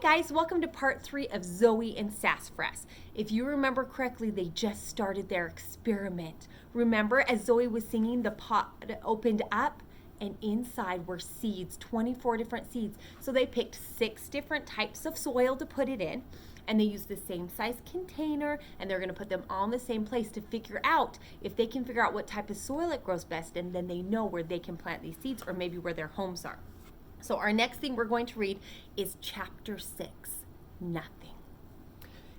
guys, welcome to part 3 of Zoey and Sassafras. If you remember correctly, they just started their experiment. Remember, as Zoey was singing, the pot opened up and inside were seeds, 24 different seeds. So they picked 6 different types of soil to put it in, and they used the same size container, and they're going to put them all in the same place to figure out if they can figure out what type of soil it grows best, and then they know where they can plant these seeds or maybe where their homes are. So our next thing we're going to read is chapter 6, Nothing.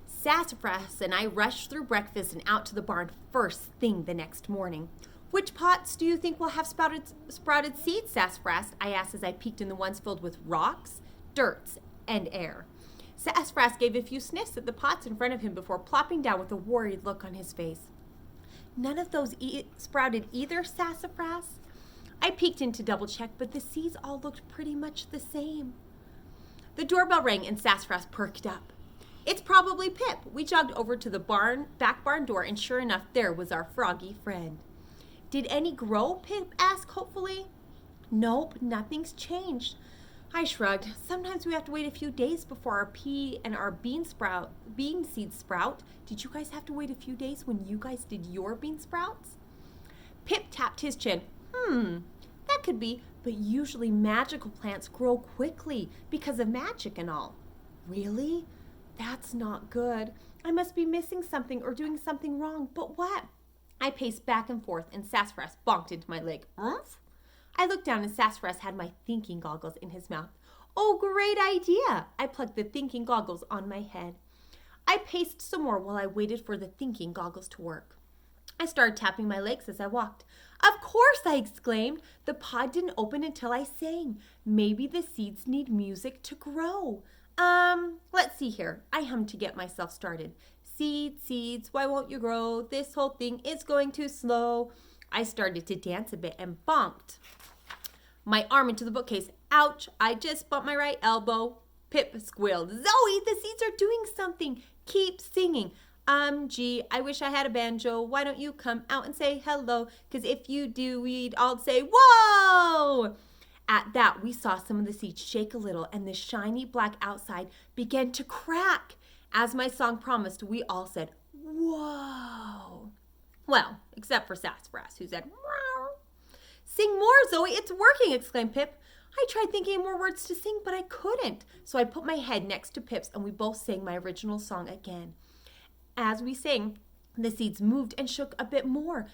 Sassafras and I rushed through breakfast and out to the barn first thing the next morning. Which pots do you think will have sprouted seeds, Sassafras? I asked as I peeked in the ones filled with rocks, dirt, and air. Sassafras gave a few sniffs at the pots in front of him before plopping down with a worried look on his face. None of those sprouted either, Sassafras? I peeked in to double check, but the seeds all looked pretty much the same. The doorbell rang and Sassafras perked up. It's probably Pip. We jogged over to the back barn door, and sure enough, there was our froggy friend. Did any grow? Pip asked hopefully. Nope, nothing's changed. I shrugged. Sometimes we have to wait a few days before our pea and our bean seeds sprout. Did you guys have to wait a few days when you guys did your bean sprouts? Pip tapped his chin. That could be, but usually magical plants grow quickly because of magic and all. Really? That's not good. I must be missing something or doing something wrong, but what? I paced back and forth and Sassafras bonked into my leg. Oomph! I looked down and Sassafras had my thinking goggles in his mouth. Oh, great idea! I plugged the thinking goggles on my head. I paced some more while I waited for the thinking goggles to work. I started tapping my legs as I walked. Of course, I exclaimed. The pod didn't open until I sang. Maybe the seeds need music to grow. Let's see here. I hummed to get myself started. Seeds, seeds, why won't you grow? This whole thing is going too slow. I started to dance a bit and bonked my arm into the bookcase. Ouch, I just bumped my right elbow. Pip squealed. Zoey, the seeds are doing something. Keep singing. Gee, I wish I had a banjo. Why don't you come out and say hello? 'Cause if you do, we'd all say, whoa! At that, we saw some of the seeds shake a little, and the shiny black outside began to crack. As my song promised, we all said, whoa. Well, except for Sassafras, who said, meow. Sing more, Zoey, it's working, exclaimed Pip. I tried thinking of more words to sing, but I couldn't. So I put my head next to Pip's, and we both sang my original song again. As we sang, the seeds moved and shook a bit more.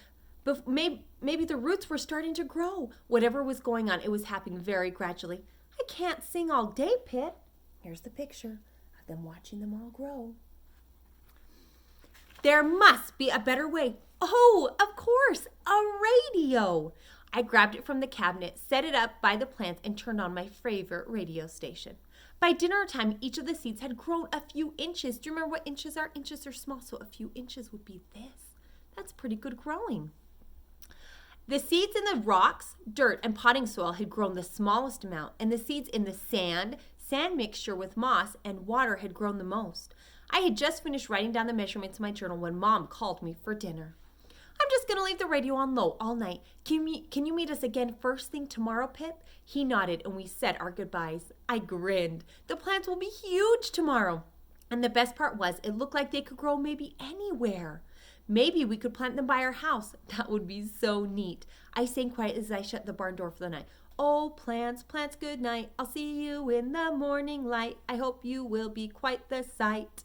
But maybe the roots were starting to grow. Whatever was going on, it was happening very gradually. I can't sing all day, Pip. Here's the picture of them watching them all grow. There must be a better way. Oh, of course, a radio. I grabbed it from the cabinet, set it up by the plants, and turned on my favorite radio station. By dinner time, each of the seeds had grown a few inches. Do you remember what inches are? Inches are small, so a few inches would be this. That's pretty good growing. The seeds in the rocks, dirt, and potting soil had grown the smallest amount, and the seeds in the sand mixture with moss, and water had grown the most. I had just finished writing down the measurements in my journal when Mom called me for dinner. I'm just going to leave the radio on low all night. Can you meet us again first thing tomorrow, Pip? He nodded, and we said our goodbyes. I grinned. The plants will be huge tomorrow. And the best part was, it looked like they could grow maybe anywhere. Maybe we could plant them by our house. That would be so neat. I sang quiet as I shut the barn door for the night. Oh, plants, plants, good night. I'll see you in the morning light. I hope you will be quite the sight.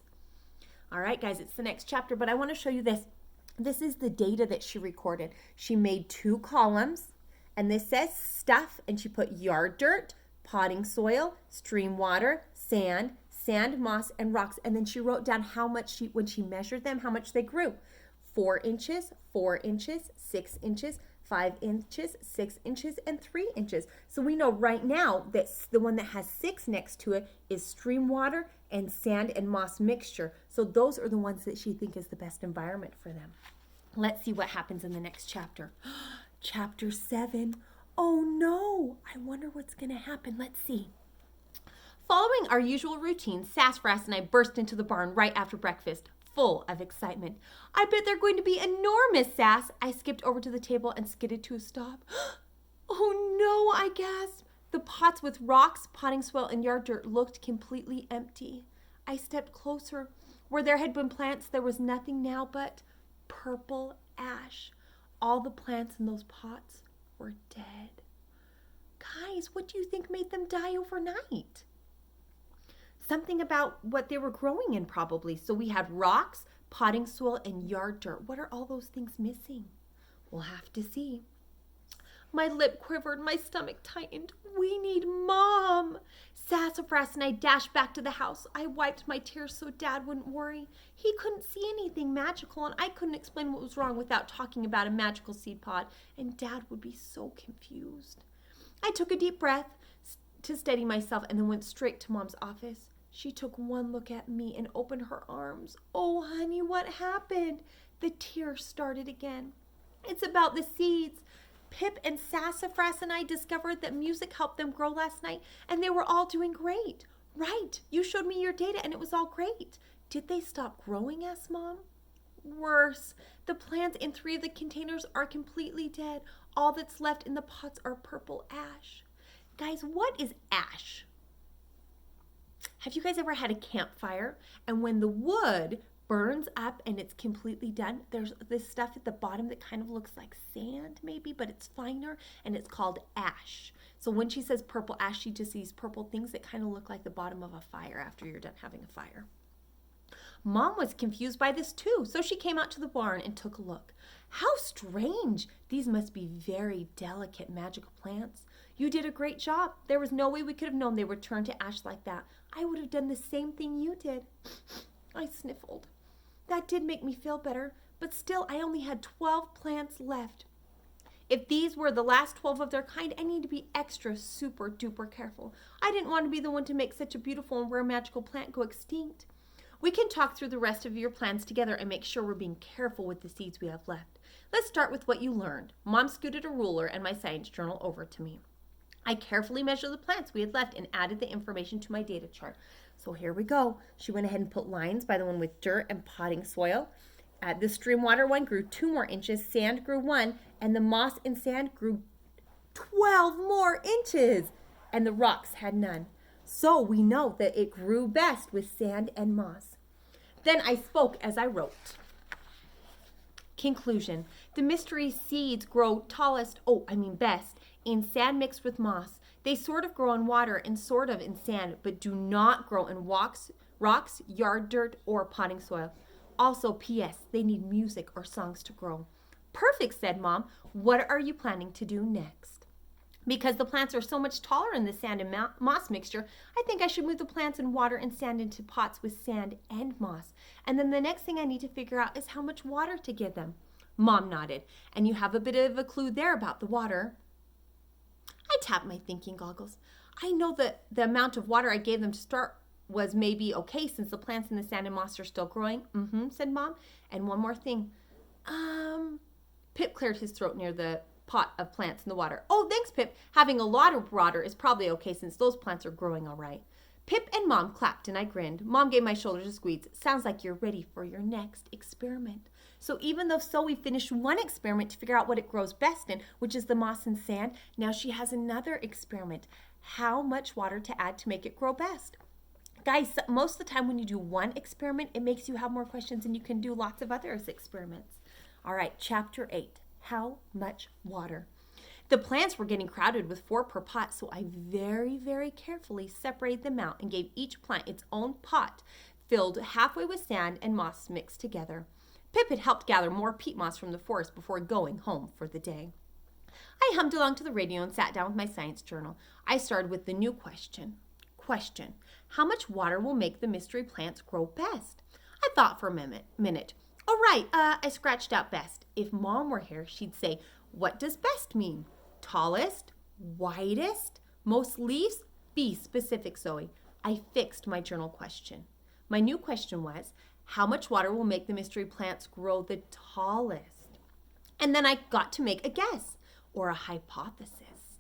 All right, guys, it's the next chapter, but I want to show you this. This is the data that she recorded. She made 2 columns, and this says stuff, and she put yard dirt, potting soil, stream water, sand, moss, and rocks, and then she wrote down how much when she measured them, how much they grew. 4 inches, 4 inches, 6 inches, 5 inches, 6 inches, and 3 inches. So we know right now that the one that has 6 next to it is stream water and sand and moss mixture. So those are the ones that she thinks is the best environment for them. Let's see what happens in the next chapter. Chapter 7. Oh no, I wonder what's going to happen. Let's see. Following our usual routine, Sassafras and I burst into the barn right after breakfast, full of excitement. I bet they're going to be enormous, Sass. I skipped over to the table and skidded to a stop. Oh no, I gasped. The pots with rocks, potting soil, and yard dirt looked completely empty. I stepped closer. Where there had been plants, there was nothing now but purple ash. All the plants in those pots were dead. Guys, what do you think made them die overnight? Something about what they were growing in, probably. So we had rocks, potting soil, and yard dirt. What are all those things missing? We'll have to see. My lip quivered, my stomach tightened. We need Mom. Sassafras and I dashed back to the house. I wiped my tears so Dad wouldn't worry. He couldn't see anything magical, and I couldn't explain what was wrong without talking about a magical seed pod, and Dad would be so confused. I took a deep breath to steady myself and then went straight to Mom's office. She took one look at me and opened her arms. Oh, honey, what happened? The tears started again. It's about the seeds. Pip and Sassafras and I discovered that music helped them grow last night, and they were all doing great. Right, you showed me your data and it was all great. Did they stop growing? Asked Mom. Worse, the plants in 3 of the containers are completely dead. All that's left in the pots are purple ash. Guys, what is ash? Have you guys ever had a campfire, and when the wood burns up and it's completely done, there's this stuff at the bottom that kind of looks like sand maybe, but it's finer, and it's called ash. So when she says purple ash, she just sees purple things that kind of look like the bottom of a fire after you're done having a fire. Mom was confused by this too, so she came out to the barn and took a look. How strange! These must be very delicate magical plants. You did a great job. There was no way we could have known they would turn to ash like that. I would have done the same thing you did. I sniffled. That did make me feel better, but still I only had 12 plants left. If these were the last 12 of their kind, I need to be extra super duper careful. I didn't want to be the one to make such a beautiful and rare magical plant go extinct. We can talk through the rest of your plans together and make sure we're being careful with the seeds we have left. Let's start with what you learned. Mom scooted a ruler and my science journal over to me. I carefully measured the plants we had left and added the information to my data chart. So here we go. She went ahead and put lines by the one with dirt and potting soil. The stream water one grew 2 more inches, sand grew 1, and the moss and sand grew 12 more inches, and the rocks had none. So we know that it grew best with sand and moss. Then I spoke as I wrote. Conclusion. The mystery seeds grow best in sand mixed with moss. They sort of grow in water and sort of in sand, but do not grow in rocks, yard dirt, or potting soil. Also, P.S., they need music or songs to grow. Perfect, said Mom. What are you planning to do next? Because the plants are so much taller in the sand and moss mixture, I think I should move the plants in water and sand into pots with sand and moss. And then the next thing I need to figure out is how much water to give them. Mom nodded. And you have a bit of a clue there about the water. I tapped my thinking goggles. I know that the amount of water I gave them to start was maybe okay since the plants in the sand and moss are still growing. Said Mom. And one more thing. Pip cleared his throat near the pot of plants in the water. Oh, thanks, Pip. Having a lot of water is probably okay since those plants are growing all right. Pip and Mom clapped and I grinned. Mom gave my shoulders a squeeze. Sounds like you're ready for your next experiment. So even though Zoey finished one experiment to figure out what it grows best in, which is the moss and sand, now she has another experiment. How much water to add to make it grow best? Guys, most of the time when you do one experiment, it makes you have more questions and you can do lots of other experiments. All right, chapter 8. How much water? The plants were getting crowded with 4 per pot, so I very, very carefully separated them out and gave each plant its own pot, filled halfway with sand and moss mixed together. Pip had helped gather more peat moss from the forest before going home for the day. I hummed along to the radio and sat down with my science journal. I started with the new question. Question: how much water will make the mystery plants grow best? I thought for a minute. All right, I scratched out best. If Mom were here, she'd say, what does best mean? Tallest? Widest? Most leaves? Be specific, Zoey. I fixed my journal question. My new question was, how much water will make the mystery plants grow the tallest? And then I got to make a guess, or a hypothesis.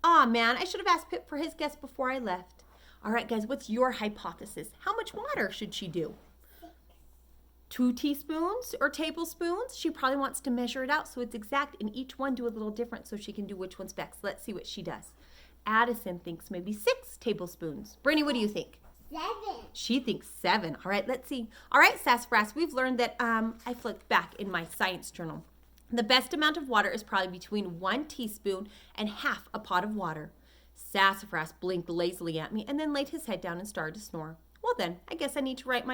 Aw, man, I should have asked Pip for his guess before I left. All right, guys, what's your hypothesis? How much water should she do? 2 teaspoons or tablespoons? She probably wants to measure it out so it's exact, and each one do a little different so she can do which one's best. Let's see what she does. Addison thinks maybe 6 tablespoons. Brittany, what do you think? 7. She thinks 7. All right, let's see. All right, Sassafras, we've learned that I flipped back in my science journal. The best amount of water is probably between 1 teaspoon and half a pot of water. Sassafras blinked lazily at me and then laid his head down and started to snore. Well then, I guess I need to write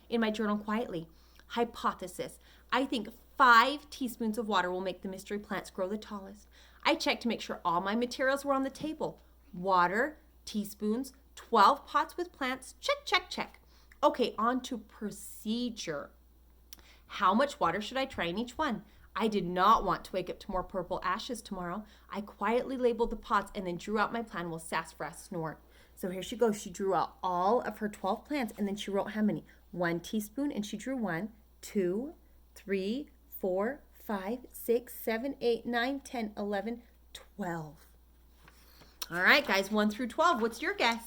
in my journal quietly. Hypothesis. I think 5 teaspoons of water will make the mystery plants grow the tallest. I checked to make sure all my materials were on the table. Water, teaspoons, 12 pots with plants. Check, check, check. Okay, on to procedure. How much water should I try in each one? I did not want to wake up to more purple ashes tomorrow. I quietly labeled the pots and then drew out my plan while Sassafras snored. So here she goes. She drew out all of her 12 plants and then she wrote how many? 1 teaspoon, and she drew 1, 2, 3, 4, 5, 6, 7, 8, 9, 10, 11, 12. All right, guys, 1 through 12. What's your guess?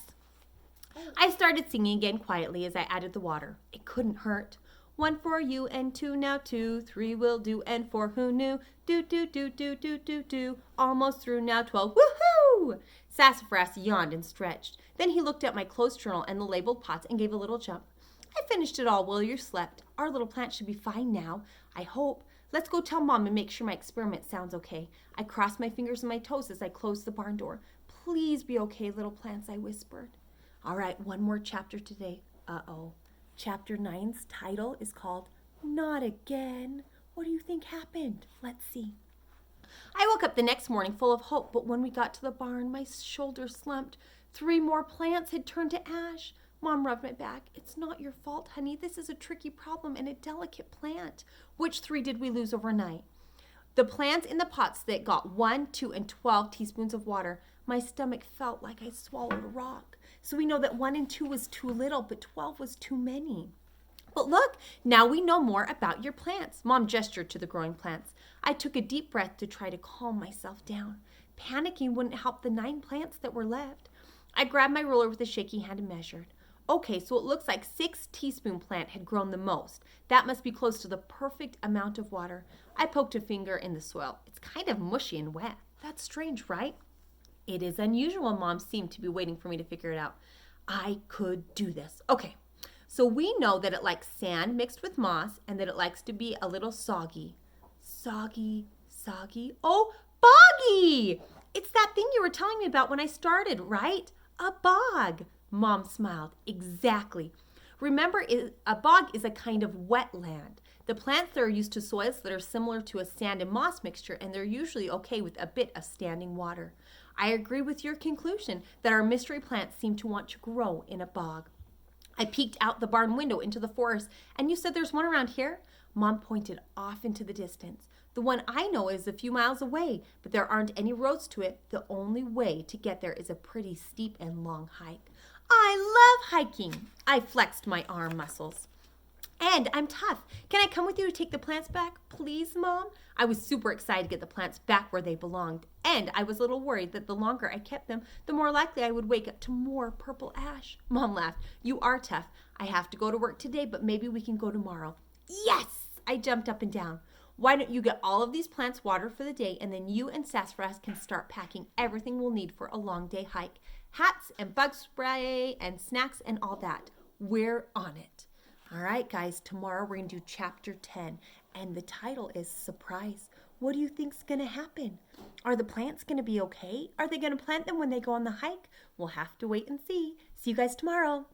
I started singing again quietly as I added the water. It couldn't hurt. 1 for you and 2 now 2, 3 will do and 4 who knew? Do, do, do, do, do, do, do. Almost through now 12. Woohoo! Sassafras yawned and stretched. Then he looked at my closed journal and the labeled pots and gave a little jump. I finished it all while you slept. Our little plant should be fine now, I hope. Let's go tell Mom and make sure my experiment sounds okay. I crossed my fingers and my toes as I closed the barn door. Please be okay, little plants, I whispered. All right, one more chapter today. Uh-oh. Chapter 9's title is called Not Again. What do you think happened? Let's see. I woke up the next morning full of hope, but when we got to the barn, my shoulders slumped. 3 more plants had turned to ash. Mom rubbed my back. It's not your fault, honey. This is a tricky problem and a delicate plant. Which 3 did we lose overnight? The plants in the pots that got 1, 2, and 12 teaspoons of water. My stomach felt like I swallowed a rock. So we know that 1 and 2 was too little, but 12 was too many. But look, now we know more about your plants. Mom gestured to the growing plants. I took a deep breath to try to calm myself down. Panicking wouldn't help the 9 plants that were left. I grabbed my ruler with a shaky hand and measured. Okay, so it looks like 6 teaspoon plant had grown the most. That must be close to the perfect amount of water. I poked a finger in the soil. It's kind of mushy and wet. That's strange, right? It is unusual. Mom seemed to be waiting for me to figure it out. I could do this. Okay, so we know that it likes sand mixed with moss and that it likes to be a little soggy. Soggy, soggy. Oh, boggy! It's that thing you were telling me about when I started, right? A bog. Mom smiled. Exactly. Remember, a bog is a kind of wetland. The plants there are used to soils that are similar to a sand and moss mixture, and they're usually okay with a bit of standing water. I agree with your conclusion that our mystery plants seem to want to grow in a bog. I peeked out the barn window into the forest, and you said there's one around here? Mom pointed off into the distance. The one I know is a few miles away, but there aren't any roads to it. The only way to get there is a pretty steep and long hike. I love hiking. I flexed my arm muscles. And I'm tough. Can I come with you to take the plants back? Please, Mom? I was super excited to get the plants back where they belonged. And I was a little worried that the longer I kept them, the more likely I would wake up to more purple ash. Mom laughed. You are tough. I have to go to work today, but maybe we can go tomorrow. Yes! I jumped up and down. Why don't you get all of these plants watered for the day, and then you and Sassafras can start packing everything we'll need for a long day hike. Hats and bug spray and snacks and all that. We're on it. All right, guys, tomorrow we're going to do chapter 10, and the title is Surprise. What do you think's going to happen? Are the plants going to be okay? Are they going to plant them when they go on the hike? We'll have to wait and see. See you guys tomorrow.